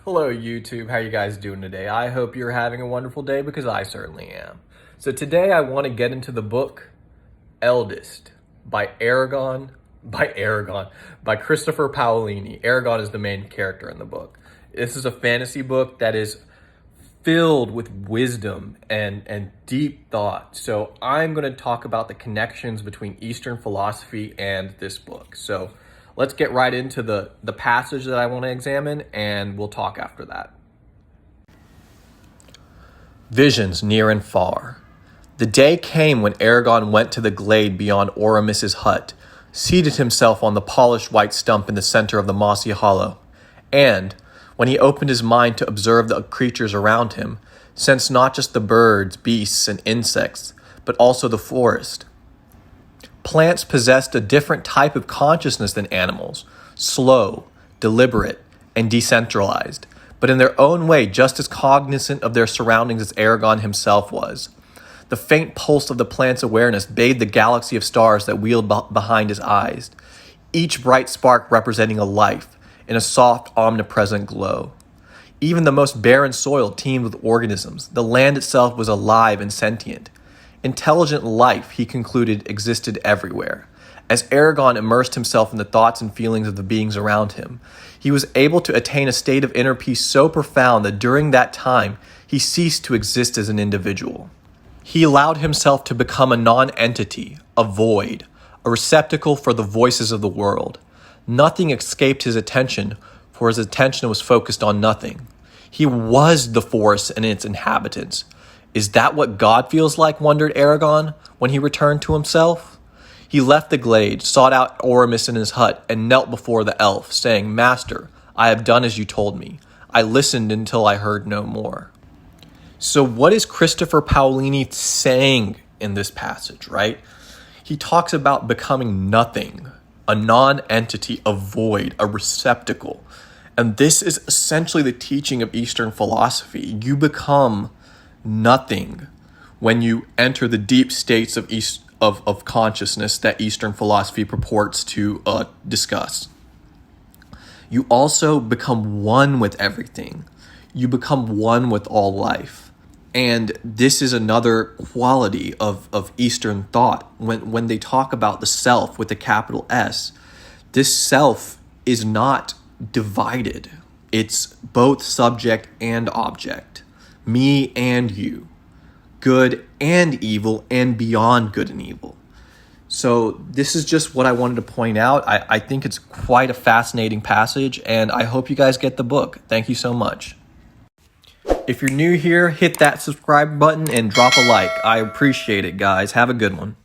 Hello YouTube, how you guys doing today? I hope you're having a wonderful day because I certainly am. So today I want to get into the book Eldest by by Christopher Paolini. Eragon is the main character in the book. This is a fantasy book that is filled with wisdom and deep thought. So I'm going to talk about the connections between Eastern philosophy and this book. So let's get right into the passage that I want to examine, and we'll talk after that. Visions near and far. The day came when Eragon went to the glade beyond Oramis's hut, seated himself on the polished white stump in the center of the mossy hollow, and, when he opened his mind to observe the creatures around him, sensed not just the birds, beasts, and insects, but also the forest. Plants possessed a different type of consciousness than animals, slow, deliberate, and decentralized, but in their own way just as cognizant of their surroundings as Eragon himself was. The faint pulse of the plant's awareness bathed the galaxy of stars that wheeled behind his eyes, each bright spark representing a life in a soft, omnipresent glow. Even the most barren soil teemed with organisms. The land itself was alive and sentient. Intelligent life, he concluded, existed everywhere. As Eragon immersed himself in the thoughts and feelings of the beings around him, he was able to attain a state of inner peace so profound that during that time, he ceased to exist as an individual. He allowed himself to become a non-entity, a void, a receptacle for the voices of the world. Nothing escaped his attention, for his attention was focused on nothing. He was the forest and its inhabitants. Is that what God feels like, wondered Eragon, when he returned to himself? He left the glade, sought out Oramis in his hut, and knelt before the elf, saying, "Master, I have done as you told me. I listened until I heard no more." So what is Christopher Paolini saying in this passage, right? He talks about becoming nothing, a non-entity, a void, a receptacle. And this is essentially the teaching of Eastern philosophy. You become nothing when you enter the deep states of consciousness that Eastern philosophy purports to discuss. You also become one with everything. You become one with all life. And this is another quality of Eastern thought. When they talk about the self with a capital S, this self is not divided. It's both subject and object. Me and you, good and evil, and beyond good and evil. So this is just what I wanted to point out. I think it's quite a fascinating passage, and I hope you guys get the book. Thank you so much. If you're new here, hit that subscribe button and drop a like. I appreciate it, guys. Have a good one.